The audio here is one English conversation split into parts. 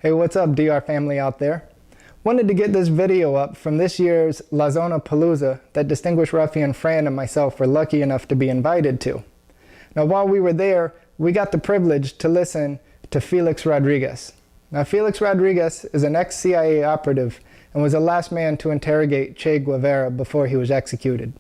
Hey, what's up, DR family out there? Wanted to get this video up from this year's Lazonapalooza that distinguished Ruffian, Fran, and myself were lucky enough to be invited to. Now, while we were there, we got the privilege to listen to Felix Rodriguez. Now, Felix Rodriguez is an ex-CIA operative and was the last man to interrogate Che Guevara before he was executed.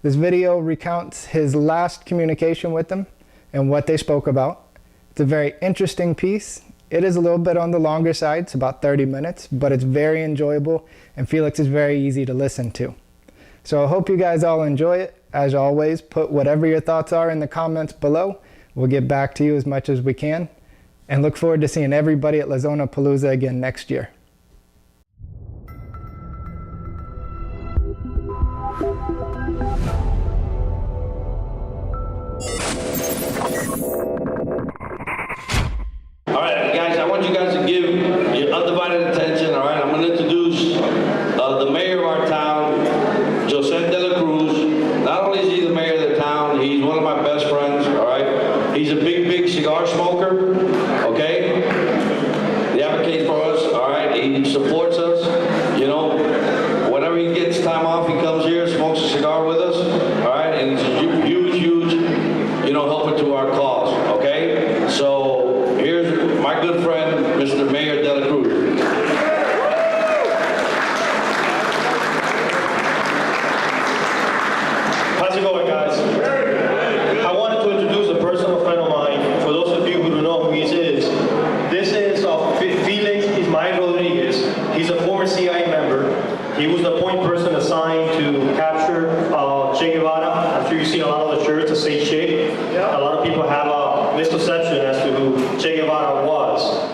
This video recounts his last communication with them and what they spoke about. It's a very interesting piece. It is a little bit on the longer side, it's about 30 minutes, but it's very enjoyable, and Felix is very easy to listen to. So I hope you guys all enjoy it. As always, put whatever your thoughts are in the comments below. We'll get back to you as much as we can, and look forward to seeing everybody at Lazonapalooza again next year. All right, guys, I want you guys to give your undivided attention, all right? I'm going to introduce the mayor of our town, Jose de la Cruz. Not only is he the mayor of the town, he's one of my best friends, all right? He's a big cigar smoker, okay? He advocates for us, all right? He supports us, you know. Whenever he gets time off, he comes here, smokes a cigar with us, all right? And it's a huge, you know, helper to our cause, okay? So here's my good friend, Mr. Mayor de la Cruz. How's it going, guys? I wanted to introduce a personal friend of mine. For those of you who don't know who he is, this is Felix Rodriguez. He's a former CIA member. He was the point person assigned to capture Che Guevara. I'm sure you've seen a lot of the shirts that say Che. A lot of people have a misconception as to who Che Guevara was.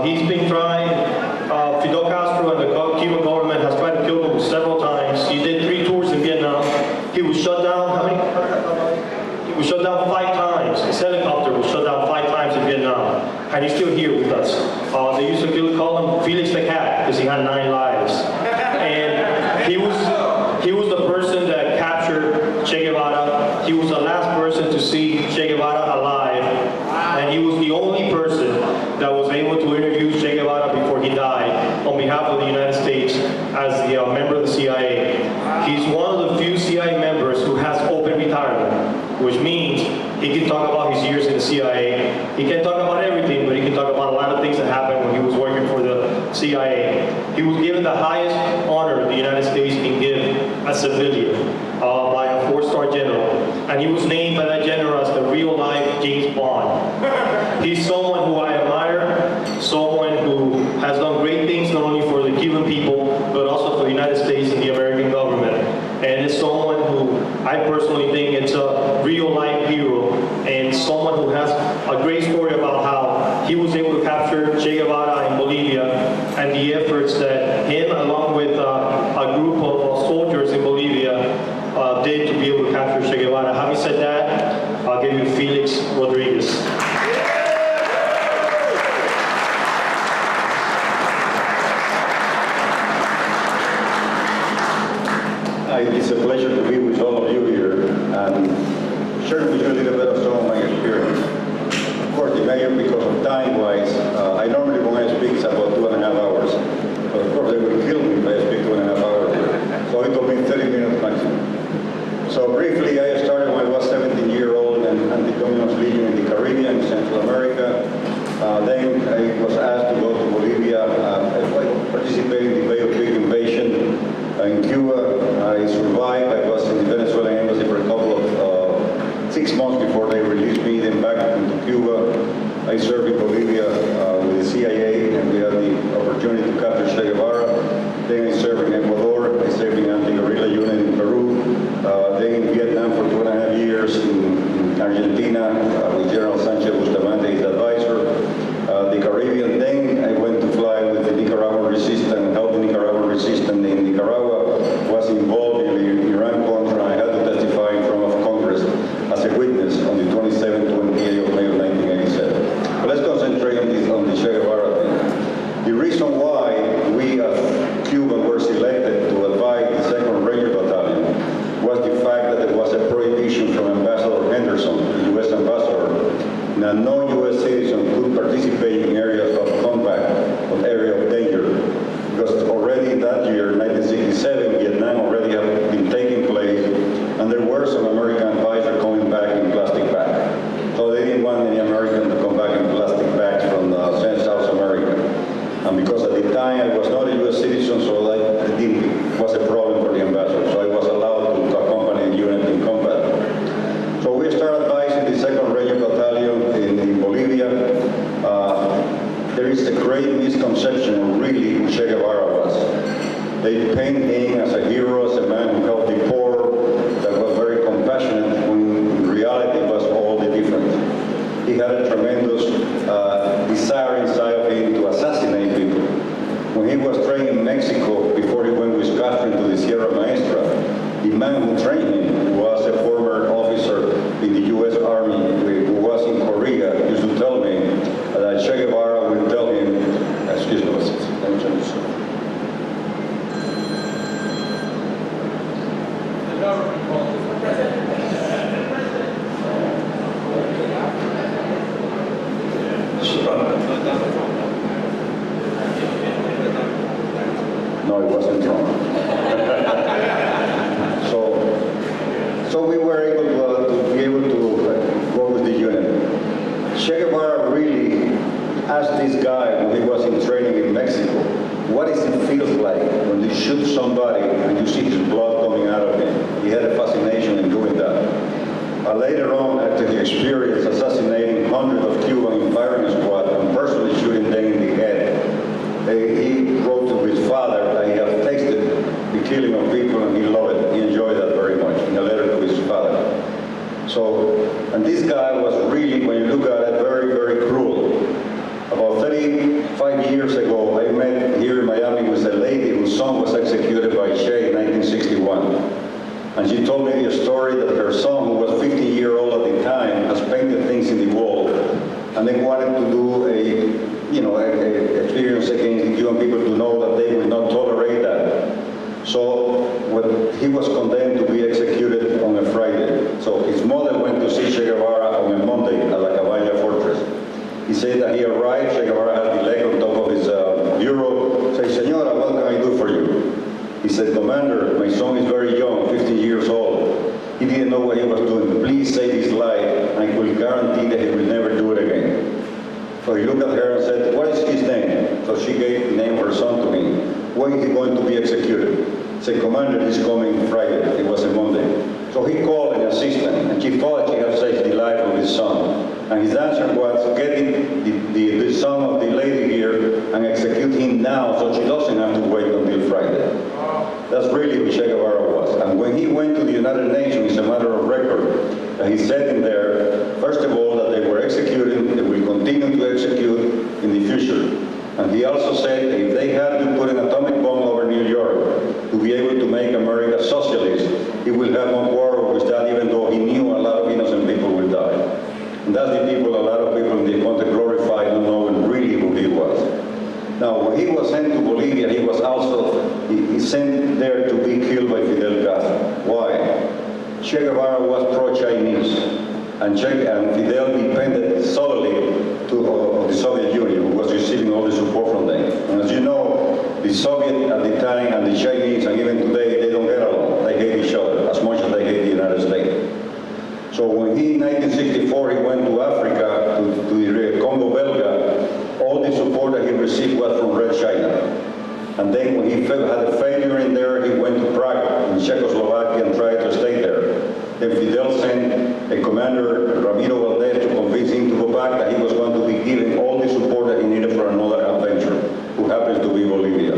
He's been trying, Fidel Castro and the Cuban government has tried to kill him several times. He did 3 tours in Vietnam. He was shut down, how many? He was shut down 5 times. His helicopter was shut down 5 times in Vietnam. And he's still here with us. They used to call him Felix the Cat because he had 9 lives. And he was the person that captured Che Guevara. He was the last person to see Che Guevara alive. And he was the only person that was able to interview Che Guevara before he died on behalf of the United States as the member of the CIA. He's one of the few CIA members who has open retirement, which means he can talk about his years in the CIA. He can talk about everything, but he can talk about a lot of things that happened when he was working for the CIA. He was given the highest honor the United States can give a civilian by a 4-star general. And he was named by that general as the real-life James Bond. He's someone who I admire, someone who has done great things not only for the Cuban people, but also for the United States and the American government. And it's someone who I personally think it's a real-life hero, and someone who has a great story about how he was able to capture Che Guevara in Bolivia, and the efforts that him, along with a group of soldiers in Bolivia, did to be able to capture Che Guevara. Having said that, I'll give you Felix Rodriguez. It's a pleasure to be with all of you here and share with you a little bit of some of my experience. Of course, the mayor, because of time-wise, I normally when I speak it's about 2.5 hours. But of course, they will kill me if I speak 2.5 hours. So it will be 30 minutes maximum. So briefly, I started when I was 17-year-old in Anti-Communist Legion in the Caribbean, Central America. Then I was asked to go to Bolivia. I participated in the Bay of Big invasion. In Cuba, I survived. I was in the Venezuelan embassy for a couple of 6 months before they released me. Then back into Cuba. I served in Bolivia with the CIA, and we had the opportunity to capture Che Guevara. Then I served in Ecuador. I served in the anti-guerrilla unit in Peru. Then in Vietnam for 2.5 years. In Argentina with General Sanchez Bustamante, his advisor. The Caribbean. Then I went to fly with the Nicaraguan resistance, help the Nicaraguan resistance in Nicaragua. Was involved in the Iran Contra. I had to testify in front of Congress as a witness on the 27th, 28th of May of 1987. But let's concentrate on the Che Guevara thing. The reason why we as Cubans were selected to advise the 2nd Ranger Battalion was the fact that there was a prohibition from Ambassador Henderson, the U.S. ambassador, that no U.S. citizen could participate in areas of time, I was not a U.S. citizen, so that was a problem for the ambassador. So I was allowed to accompany the unit in combat. So we started advising the 2nd Ranger Battalion in Bolivia. There is a great misconception of really who Che Guevara was. They paint him as a hero, as a man who helped the poor, that was very compassionate, when in reality it was all the different. He had a tremendous desire inside of him to assassinate people. When he was trained in Mexico, before he went with Castro into the Sierra Maestra, the man who trained him was a former officer in the U.S. Army who was in Korea, used to tell me that Che Guevara would tell him, excuse me, no, it wasn't Trump. So we were able to go with the unit. Che Guevara really asked this guy when he was in training in Mexico, what does it feel like when you shoot somebody and you see his blood coming out of him? He had a fascination in doing that. Later on, after the experience assassinating hundreds of Cubans in firing squad and personally shooting them in the head, he wrote to his father that he had tasted the killing of people and he loved it. He enjoyed that very much in a letter to his father. So, and this guy was really, when you look at it, very, very cruel. About 35 years ago, I met here in Miami with a lady whose son was executed by Che in 1961. And she told me a story that her son, who was 15-year-old at the time, has painted things in the wall. And they wanted to do a experience against the Cuban people to know that they would not tolerate that. So when he was condemned to be executed on a Friday. So his mother went to see Che Guevara on a Monday at La Caballa Fortress. He said that he arrived, Che Guevara had the leg on top of his bureau, said, "Señora, what can I do for you?" He said, "Commander, my son is very young, 15 years old. He didn't know what he was doing. Please save his life, and I will guarantee that he will never do it again." So he looked at her and said, "What is his name?" So she gave the name of her son to me. "When is he going to be executed?" He said, "Commander, he's coming Friday." It was a Monday. So he called an assistant, and she thought she had saved the life of his son. And his answer was, "Get the son of the lady here and execute him now so she doesn't have to wait until Friday." That's really who Che Guevara was. And when he went to the United Nations, it's a matter of record, and he said in there, first of all, that they were executing, they will continue to execute in the future. And he also said if they had to put an atomic bomb over New York to be able to make America socialist, he will have no quarrel with that, even though he knew a lot of innocent people will die. And that's the people a lot of people in the country glorified, not knowing really who he was. Now, when he was sent to Bolivia, he was also he sent there to be killed by Fidel Castro. Why? Che Guevara was pro-Chinese, and Fidel depended solely of the Soviet Union, who was receiving all the support from them. And as you know, the Soviet at the time and the Chinese, and even today, they don't get along. They hate each other as much as they hate the United States. So when he, in 1964, he went to Africa, to the Congo Belga, all the support that he received was from Red China. And then when he had a failure in there, he went to Prague in Czechoslovakia and tried to stay there. Then Fidel sent a commander, Ramiro Valdez, to convince him to go back, that he was going to be given all the support that he needed for another adventure, who happens to be Bolivia.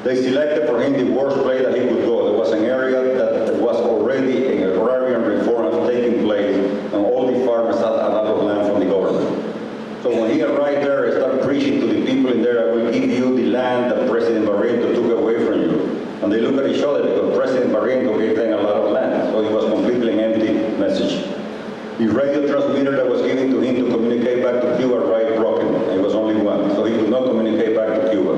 They selected for him the worst place that he could go. There was an area that was already an agrarian reform taking place, and all the farmers had a lot of land from the government. So when he arrived there, he started preaching to the people in there, "I will give you the land that President Barrientos took away from you." And they looked at each other because President Barrientos gave them a lot of land. So it was completely an empty message. The radio transmitter that was given to him to communicate back to Cuba arrived broken. It was only one, so he could not communicate back to Cuba.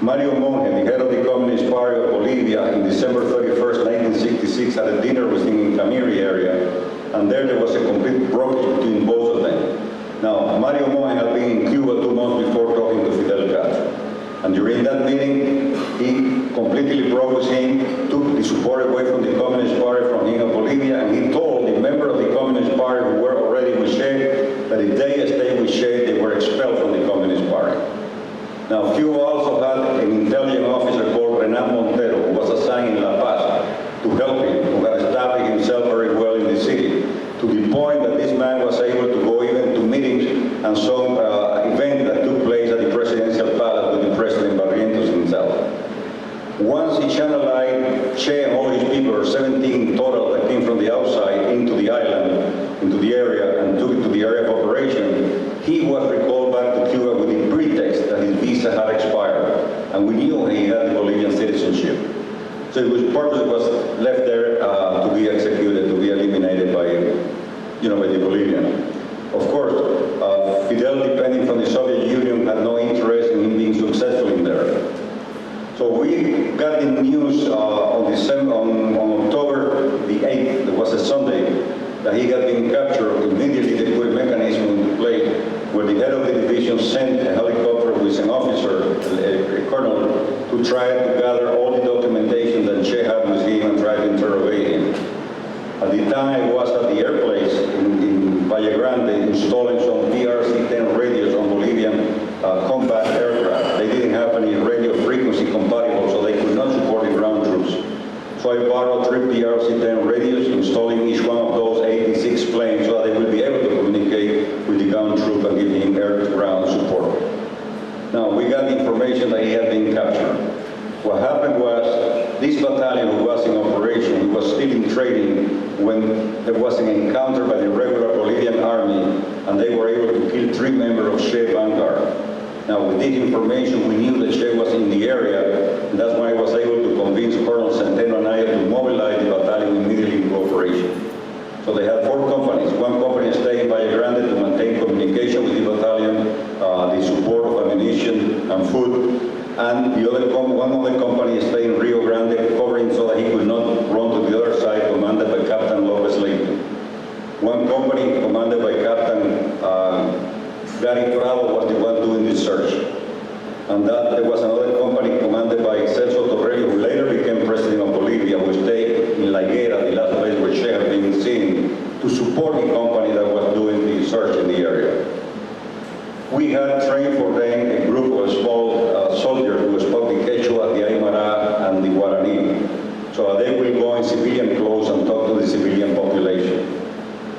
Mario Monge, the head of the Communist Party of Bolivia, in December 31st, 1966, had a dinner with him in Camiri area, and there was a complete blockage between both of them. Now, Mario Monge had been in Cuba 2 months before talking to Fidel Castro. And during that meeting, he completely broke with him, took the support away from the Communist Party from him of Bolivia, and he told the members of the Communist Party who were already with Che that if they stayed with Che, they were expelled from the Communist Party. Now, Cuba and we knew he had the Bolivian citizenship. So his purpose was left there to be executed, to be eliminated by, by the Bolivian. Of course, Fidel, depending from the Soviet Union, had no interest in him being successful in there. So we got the news on October the 8th, it was a Sunday, that he had been captured. Immediately they put a mechanism into play where the head of the division sent a helicopter with an officer, a colonel, to try to gather all the documentation that Che had with him and try to interrogate him. At the time I was at the airplace in Valle Grande installing some PRC-10 radios on Bolivian combat aircraft. They didn't have any radio frequency compatible, so they could not support the ground troops. So I borrowed 3 PRC-10 radios, installing each one of those 86 planes so that they would be able to communicate with the ground troop and give him air-to-ground support. Now, we got the information that he had been captured. What happened was, this battalion who was in operation, was still in training when there was an encounter by the regular Bolivian army, and they were able to kill 3 members of Che vanguard. Now, with this information, we knew that Che was in the area, and that's why I was able to convince Colonel Centeno and I to mobilize the battalion immediately into operation. So they had 4 companies. One company stayed in Valle Grande to maintain communication with the battalion, the support of ammunition and food, and one other company stayed in Rio Grande, covering so that he could not run to the other side, commanded by Captain Lopez Leighton. One company, commanded by Captain Gary Prado, was the one doing the search. And there was another company commanded by Celso Torrello, who later became president of Bolivia, who stayed in La Higuera, the last place where Che had been seen, to support the company that was doing the search in the area. We had trained for them a group of small soldiers who spoke the Quechua, the Aymara, and the Guarani. So they will go in civilian clothes and talk to the civilian population.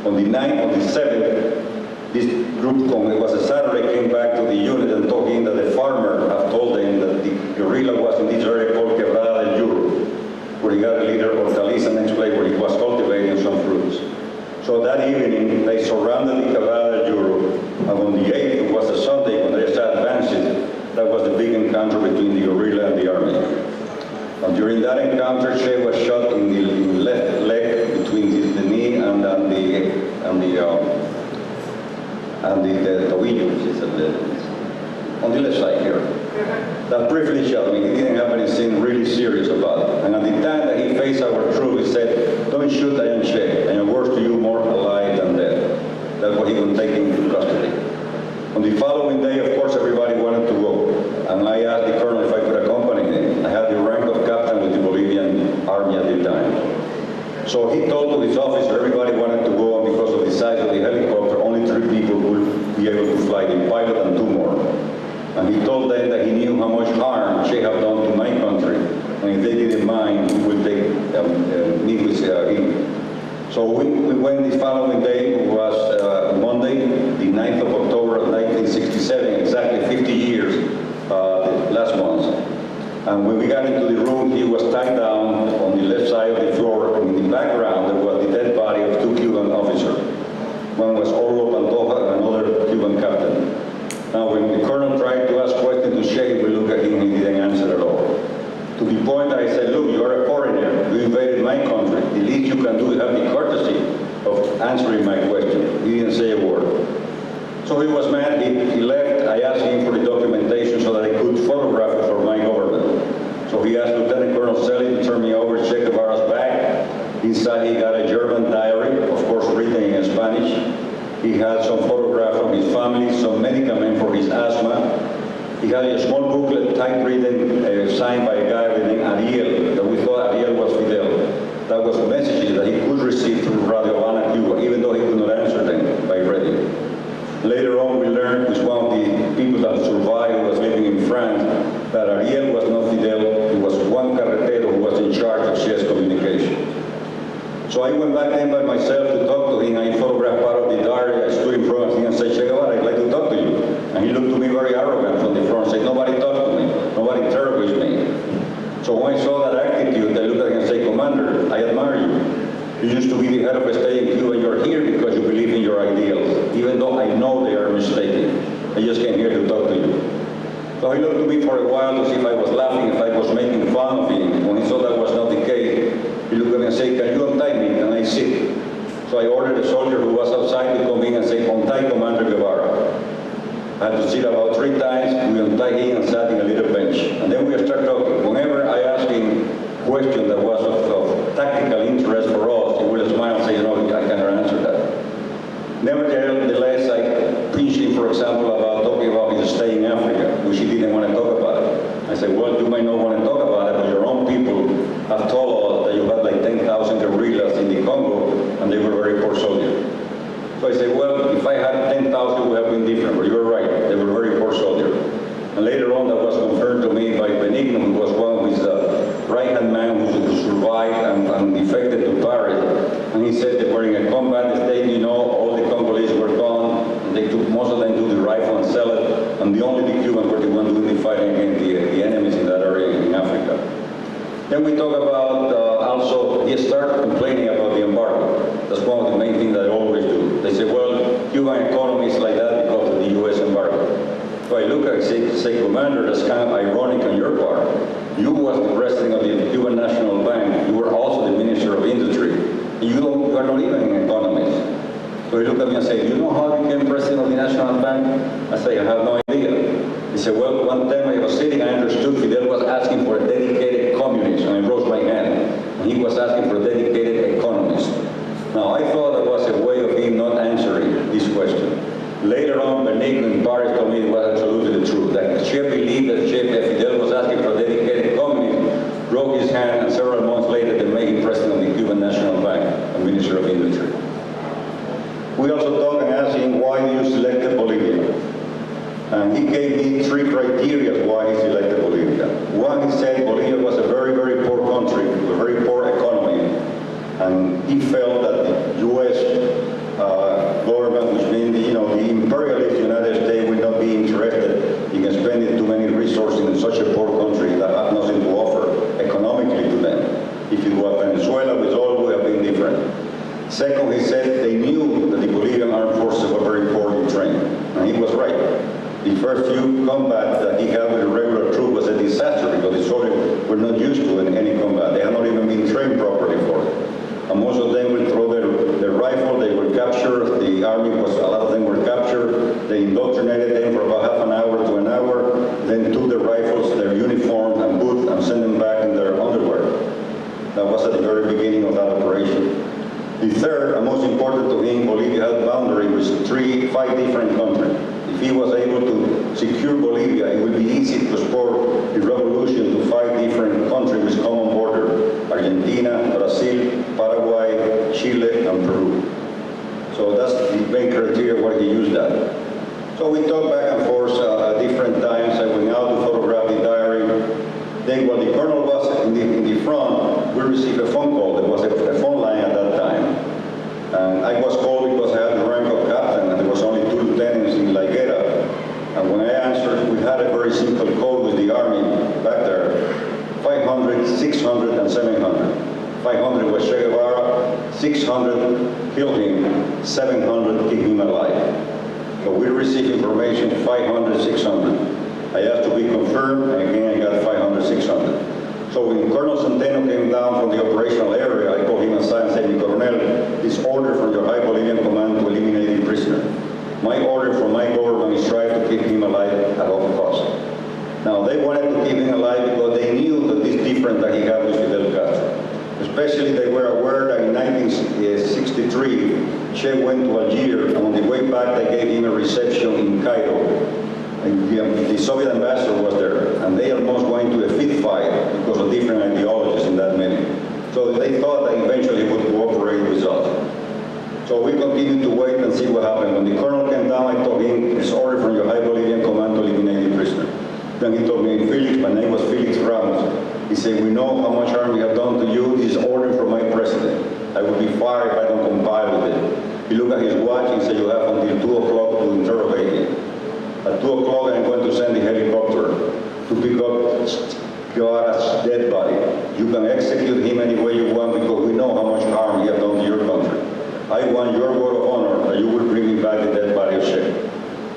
On the 7th, this group, it was a Saturday, came back to the unit and told him that the farmer had told them that the guerrilla was in this area called Quebrada del Yuro, where he got a leader Hortaliza next place where he was cultivating some fruits. So that evening, they surrounded the Quebrada del Yuro, and on the 8th, it was a Sunday, when they started advancing, that was the big encounter between the guerrilla and the army. And during that encounter, Che was shot in the left leg between the knee and the tobillo, which is on the left side here. That briefly shot me. He didn't have anything really serious about it. And at the time that he faced our troops, he said, "Don't shoot, I am Che. I am worse to you more alive than dead." That's what he would take into custody. On the following day, of course, everybody wanted to go. And I asked the colonel if I could accompany him. I had the rank of captain with the Bolivian army at the time. So he told to his officer, everybody wanted to go, and because of the size of the helicopter, only 3 people would be able to fly, the pilot and 2 more. And he told them that he knew how much harm Che had done to my country, and if they didn't mind, he would take me with him. So we went the following day, it was Monday, the 9th of October of 1967, exactly 50 years last month. And when we got into the room, he was tied down on the left side of the floor. In the background, there was the dead body of 2 Cuban officers. One was Orlo Pantoja and another Cuban captain. Now, when the colonel tried to ask questions to Che, we looked at him and he didn't answer at all. To the point I said, "Look, you're a foreigner. You invaded my country. The least you can do is have the courtesy of answering my question." He didn't say a word. So he was mad. He left. I asked him for the documentation so that I could photograph it for my government. So he asked Lieutenant Colonel Selly to turn me over Che Guevara's bag. Inside he got a German diary, of course written in Spanish. He had some photographs from his family, some medicament for his asthma. He had a small booklet, typewritten, signed by a guy named Ariel, that we thought Ariel was Fidel. That was messages that he could receive through Radio Havana, Cuba, even though he could not answer them by radio. Later on, we learned with one of the people that survived, who was living in France, that Ariel was not Fidel. It was Juan Carretero who was in charge of Che's communication. So I went back then by myself to talk to him. I photographed part of the diary. I stood in front of him and said, "Che Guevara, I'd like to talk to you." And he looked to me very arrogant from the front and said, "Nobody talked to me. Nobody interrogates me." So when I saw that attitude, I looked at him and said, "Commander, I admire you. You used to be the head of a state in Cuba. You're here because you believe in your ideals, even though I know they are mistaken. I just came here to talk to you." So So he looked at me for a while to see if I was laughing, if I was making fun of him. When he saw that was not the case, he looked at me and said, "Can you untie me? Can I sit?" So I ordered a soldier who was outside to come in and say, "Untie Commander Guevara." I had to sit about 3 times. We untied him and sat in a little bench. And then we started talking. Whenever I asked him a question that was of tactical interest for us, he would smile and say, I cannot answer that. Nevertheless, I pinched him, for example, about talking about his stay in Africa, which he didn't want to talk about it. I said, well, you might not want to talk about it, but your own people have told us that you had like 10,000 guerrillas in the Congo, and they were very poor soldiers. So I said, well, if I had 10,000, it would have been different, but you're right, they were very poor soldiers. And later on, that was confirmed to me by Benigno, who was one of his right-hand man who survived and defected to Paris. And he said they were in a combat state, all the Congolese were gone, and they took most of them to the rifle and sell it, and only the Cubans were the ones doing the fighting against the enemies in that area in Africa. Then we talk about also, he started complaining about the embargo. That's one of the main things that I always do. They say, well, Cuban economy is like that because of the U.S. embargo. So I look at it, say, Commander, that's kind of ironic on your part. You was the president of the Cuban National Bank. You were also the Minister of Industry. You are not even an economist. So he looked at me and said, you know how I became president of the National Bank? I say, I have no idea. He said, well, one time I was sitting, I understood Fidel was asking for a dedicated communist, and I rose my hand. And he was asking for a dedicated economist. Now, I thought that was a way of him not answering this question. Later on, Benigno in Paris told me it was absolutely the truth, that Che believed that Fidel was asking for a dedicated communist, broke his hand, and several months later they made him president of the Cuban National Bank and Minister of Industry. We also talked and asked him why you selected Bolivia. And he gave me 3 criteria why he selected Bolivia. One, he said Bolivia was a very, very poor country, with a very poor economy, and he felt that the U.S. Government, which means the imperialist United States, would not be interested in spending too many resources in such a poor country that had nothing to offer economically to them. If it was Venezuela, with all would have been different. Second, he said they knew that the Bolivian armed forces were very poorly trained, and he was right. The first few combat that he had with the regular troop was a disaster because the soldiers were not used to any combat. They had not even been trained properly for it. And most of them would throw their rifle, they were captured, the army a lot of them were captured, they indoctrinated them for about half an hour to an hour, then took their rifles, their uniform and boots, and sent them back in their underwear. That was at the very beginning of that operation. The third, and most important to him, Bolivia had boundary with 5 different countries. If he was able to secure Bolivia, it would be easy to support the revolution to 5 different countries with common border: Argentina, Brazil, Paraguay, Chile, and Peru. So that's the main criteria where he used that. So we talked back and forth at different times. I went out to photograph the diary. Then while the colonel was in the front, we received a phone call. There was a phone line at that time. And I was called because I had the rank of captain, and there was only 2 lieutenants in Liguera. And when I answered, we had a very simple code with the army back there: 500, 600, and 700. 500 was Che Guevara, 600 killed him, 700 keep him alive. So we received information 500, 600. I asked to be confirmed, and again I got 500, 600. So when Colonel Centeno came down from the operational area, I called him aside and said, "Mi Coronel, this order from your High Bolivian Command to eliminate the prisoner. My order from my government is try to keep him alive at all costs." Now, they wanted to keep him alive because they knew that this difference that he had with Fidel Castro. Especially, they were aware that in 1963, Che went to Algiers, and on the way back, they gave him a reception in Cairo. And the Soviet ambassador was there, and they almost went to a fit fight because of different ideologies in that meeting. So they thought that eventually he would cooperate with us. So we continued to wait and see what happened. When the colonel came down, I told him, "It's order from your High Bolivian Command to eliminate the prisoner." Then he told me, "Felix, my name was Felix Ramos." He said, "We know how much harm we have done to you. This is order from my president. I will be fired if I don't comply with it." He looked at his watch and said, "You have until 2 o'clock to interrogate him. At 2 o'clock, I'm going to send the helicopter to pick up Guevara's dead body. You can execute him any way you want because we know how much harm he has done to your country. I want your word of honor that you will bring me back the dead body of Che."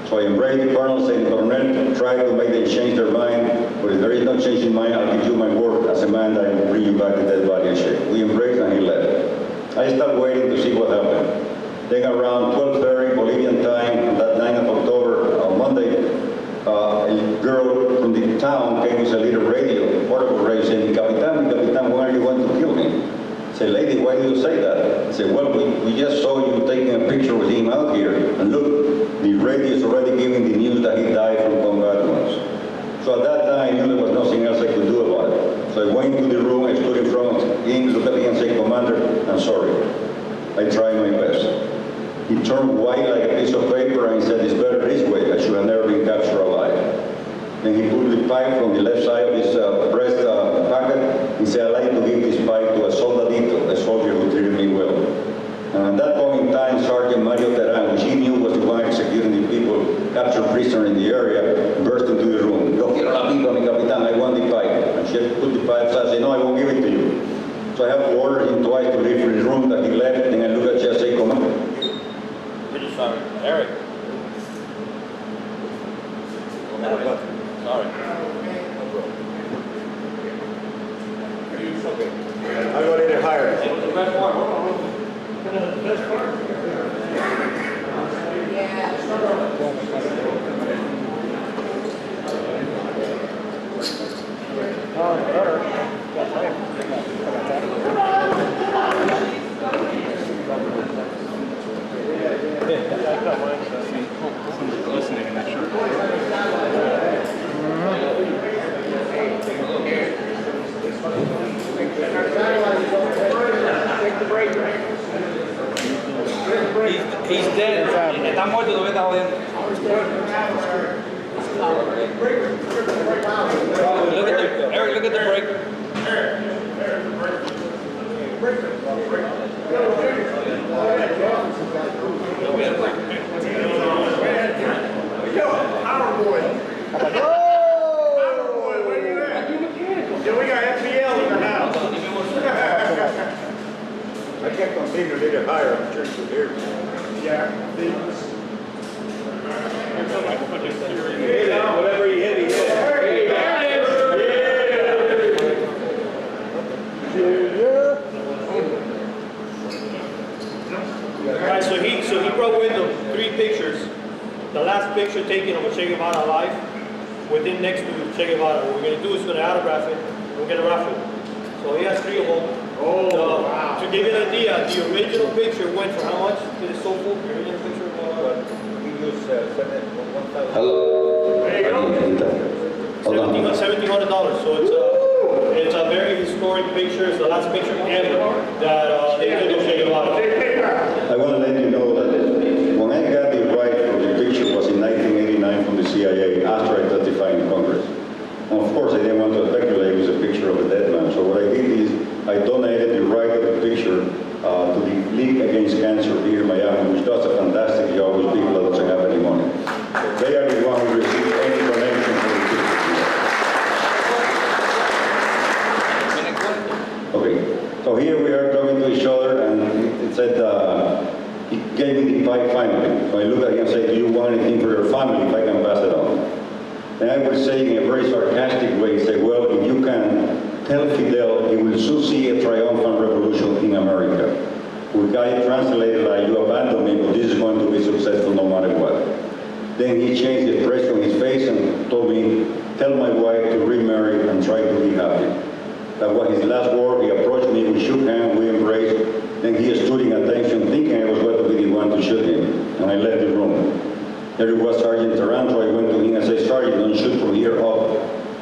So I embraced the colonel, saying, Colonel, try to make them change their mind, but if there is no change in mind, I'll give you my word as a man that I will bring you back the dead body and shape. We embraced and he left. I started waiting to see what happened. Then around 12:30 Bolivian time, on that 9th of October, on Monday, a girl from the town came with a little radio, portable radio, saying, Capitan, why are you going to kill me? I said, lady, why do you say that? I said, well, we just saw you taking a picture with him out here, and look, the radio is already giving the news that he died from combat wounds. So at that time, I knew there was nothing else I could do about it. So I went into the room, I stood in front of him, looked at him and said, Commander, I'm sorry. I tried my best. He turned white like a piece of paper and he said, it's better this way. I should have never been captured alive. Then he pulled the pipe from the left side of his breast pocket. He said, I'd like to give this pipe to a soldadito, a soldier who treated me well. And at that point in time, Sergeant Mario Terán, which he knew was the one executing the people, captured prisoner in the area, burst into the room. Yo quiero la pipa, mi capitán, I want the pipe. And she put the pipe aside and said, no, I won't give it to you. So I have to order him twice to leave from the room that he left, and I look at you and say, come on. Sorry. Eric. Sorry. I'll go a little higher. It was the best part. The best part? Listening in that shirt. He's dead. Está muerto, todavía está jodiendo. Look at the, Eric, look at the breaker. I kept on being a little higher, I'm sure you hear me. Whatever he hit, he hit. Alright, so he brought with him 3 pictures. The last picture taken of Che Guevara alive, with him next to Che Guevara. What we're going to do is going to autograph it, and we're going to raffle it. So he has 3 of them. Wow. To give you an idea, the original picture went for how much to the soulful? The original picture We use $1,000. Hello. There you go. $1,700. So it's a very historic picture. It's the last picture ever that they took of Che Guevara. I want to let you know that when I got the right for the picture was in 1989 from the CIA after I testified in Congress. And of course, I didn't want to speculate it was a picture of a dead man. So what I did is I donated the right of the picture to the League Against Cancer here in Miami, which does a fantastic job with people that doesn't have any money. They are the ones who receive any donation for the picture. Okay, so here we are talking to each other, and it said, he gave me the pipe finally. So I looked at him and said, do you want anything for your family if I can pass it on? And I would say in a very sarcastic way, say, well, if you can tell Fidel, he will soon see a triumphant revolution in America. We got it translated like, you abandoned me, but this is going to be successful no matter what. Then he changed the expression on his face and told me, tell my wife to remarry and try to be happy. That was his last word. He approached me, we shook hands, we embraced. Then he stood in attention, thinking I was going to be the one to shoot him. And I left the room. There was Sergeant Terán, so I went to him and said, Sergeant, don't shoot from here up.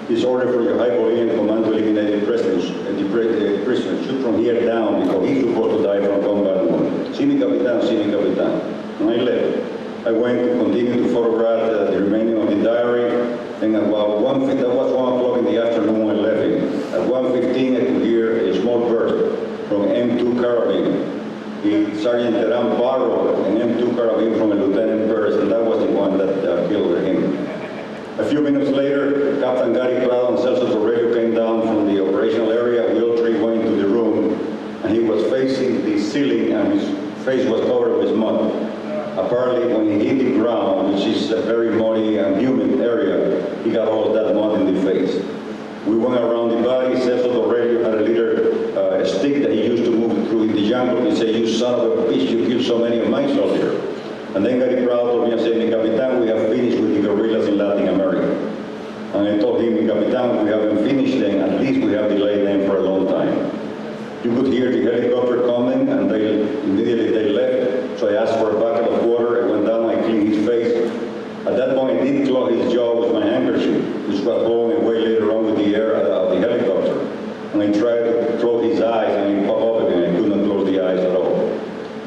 It's order for your high Bolivian command to eliminate the prisoners. Shoot from here down because he's supposed to die from combat wound. See me, Capitan, see me, Capitan. And I left. I went to continue to photograph the remaining of the diary. And about that was 1 o'clock in the afternoon when I left him. At 1:15, I could hear a small burst from M2 carabine. Sergeant Terán borrowed an M2 carabine from a Lieutenant Perez, and that was the one that killed him. A few minutes later, Captain Gary Prado and Celso Torrello came down from the operational area. We all 3 went into the room, and he was facing the ceiling, and his face was covered with mud. Apparently, when he hit the ground, which is a very muddy and humid area, he got all of that mud in the face. We went around the body. Cesar Dorelio had a little stick that he used to move through the jungle. He said, "You son of a bitch, you killed so many of my soldiers." And then Gary Proud told me and said, "Mi Capitan, we have finished with the guerrillas in Latin America." And I told him, "Mi Capitan, we haven't finished them, at least we have delayed them for a long time." You could hear the helicopter coming, and immediately they left. So I asked for a bucket of water. I went down, I cleaned his face. At that point, I did close his jaw with my handkerchief, which was blowing away later on with the air of the helicopter. And I tried to close his eyes, and he popped up again. I could not close the eyes at all.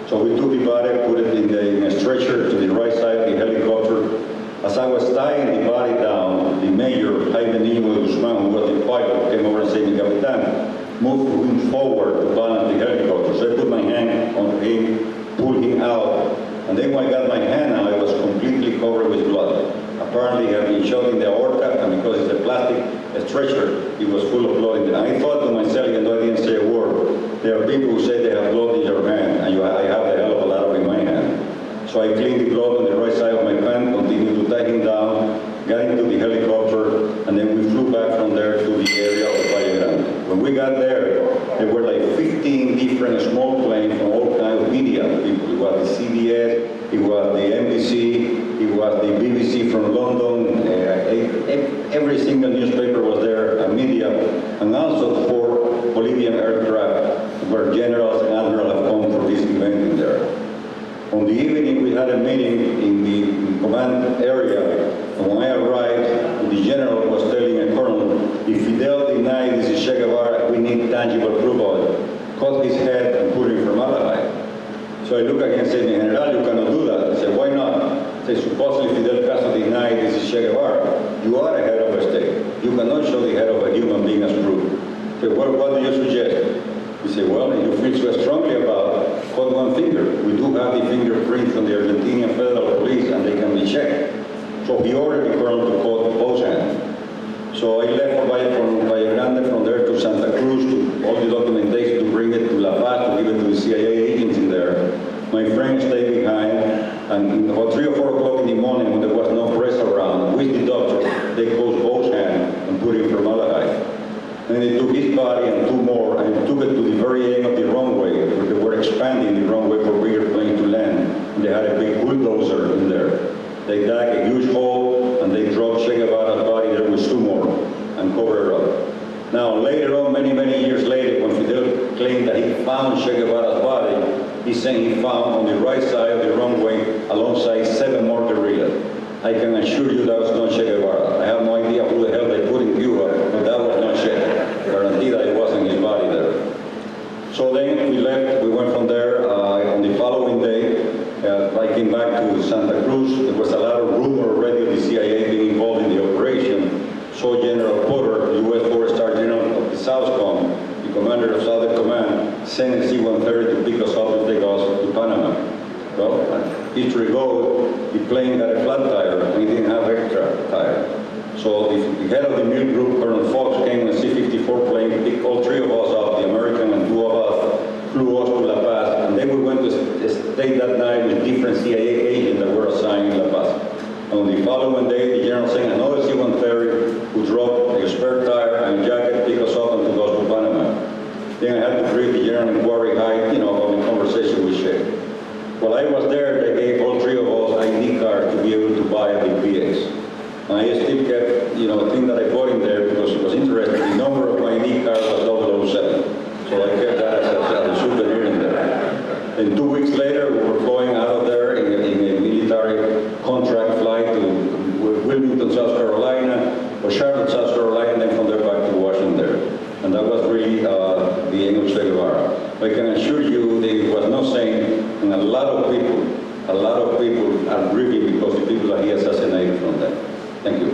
So we took the body, put it in a stretcher to the right side of the helicopter. As I was tying the body down, the major, Jaime Niño Guzman, who was the pilot, came over and said, "Mi Capitan, move him forward to balance the helicopter." So I put my hand on him, pulled him out, and then when I got my hand out, it was completely covered with blood. Apparently, he had been shot in the aorta, and because it's a plastic stretcher, it was full of blood in there. I thought to myself, even though I didn't say a word, there are people who say they have blood in your hand, and I have a hell of a lot of it in my hand. So I cleaned the blood on the right side of my pants, continued to tie him down, got into the helicopter, and then we flew back from there to the area of Valle Grande. When we got there were like 15 different small planes from all kinds of media people. It was the CBS, it was the NBC, it was the BBC from London, every single newspaper was there, media, and also 4 Bolivian aircraft where generals and admirals have come for this event in there. On the evening, we had a meeting in the command area, and when I arrived, the general was telling a colonel, "If Fidel denied this is Che Guevara, we need tangible proof of it. Cut his head and put him in formaldehyde." So I looked at him and said, "General, you cannot do that." I said, "Why not?" I said, "Supposedly Fidel Castro denied this is Che Guevara. You are a head of a state. You cannot show the head of a human being as proof." I said, "What do you suggest?" He said, "Well, if you feel so strongly about it, cut one finger. We do have the fingerprint from the Argentinian Federal Police, and they can be checked." So he ordered the colonel to cut both hands. So I left from Valle Grande, from there to Santa Cruz, to all the documentation to bring it to La Paz, to give it to the CIA agents in there. My friend stayed behind, and about 3 or 4 o'clock in the morning, when there was no press around, with the doctor, they closed both hands and put him in formaldehyde. Then they took his body and 2 more, and took it to the very end of the runway, where they were expanding the runway for bigger planes to land. And they had a big bulldozer in there. They dug a huge hole, and they dropped Che Guevara's body there with 2 more, and covered her up. Now, later on, many, many years later, when Fidel claimed that he found Che Guevara's body, he said he found on the right side of the runway, alongside 7 more guerrillas. I can assure you that was not Che Guevara. I have no idea who the hell they put in Cuba, but that was not Che. Guaranteed that it wasn't his body there. So then we left, we went from there. On the following day, I came back to Santa Cruz. There was a lot of rumor already of the CIA being involved in the operation. So General Porter, U.S. 4-star General of the Southcom, the commander of Southern Command, sent a C-130 to pick us up and take us to Panama. Well, history goes, the plane had a flat tire, and it didn't have extra tire. So the head of the mill group, Colonel Fox, came in a C-54 plane, picked all 3 of us up, the American and 2 of us, flew us to La Paz, and then we went to stay that night with different CIA agents that were assigned in La Paz. On the following day, the general sent another C-130 who dropped a spare tire and jacket, picked us up and took us to Panama. Then I had to brief the general in Quarry Heights, on the conversation we shared. While I was there, they gave all 3 of us ID cards to be able to buy at the PX. And I still kept, a thing that I bought in there because it was interesting. The number of my ID card was 007. So I kept that as a souvenir in there. And 2 weeks later, we were flying out of there in a military contract flight to Wilmington, South Carolina, or Charlotte, South Carolina, and then from there back to Washington. And that was really the end of Che Guevara. I can assure you that it was not saying, and a lot of people are grieving because the people that he assassinated from them. Thank you.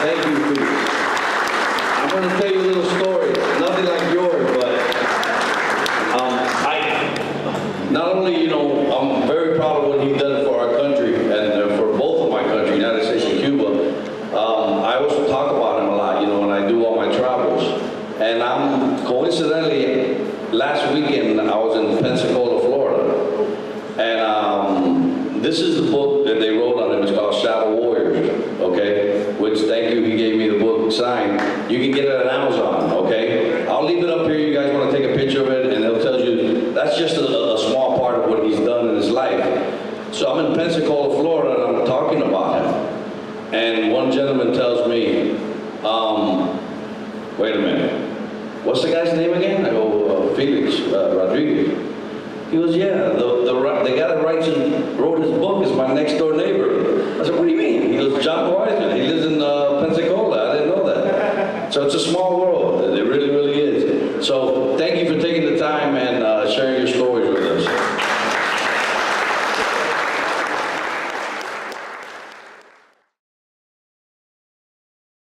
Thank you, Felix. I'm going to tell you a little story. Nothing like yours, but not only, I'm very proud of what he done for our country and for And I'm coincidentally, last weekend, I was in Pensacola, Florida. And this is the book that they wrote on it. It's called Shadow Warriors, okay? Which, thank you, he gave me the book signed. You can get it at Amazon, okay? I'll leave it up here. You guys want to take a picture of it, and it'll tell you, that's just a small part of what he's done in his life. So I'm in Pensacola, Florida, and I'm talking about him. And one gentleman tells me, wait a minute, what's the guy's name again? I go, Felix Rodriguez. He goes, yeah, the guy that wrote his book is my next door neighbor. I said, what do you mean? He goes, John Wiseman. He lives in Pensacola. I didn't know that. So it's a small world. It really, really is. So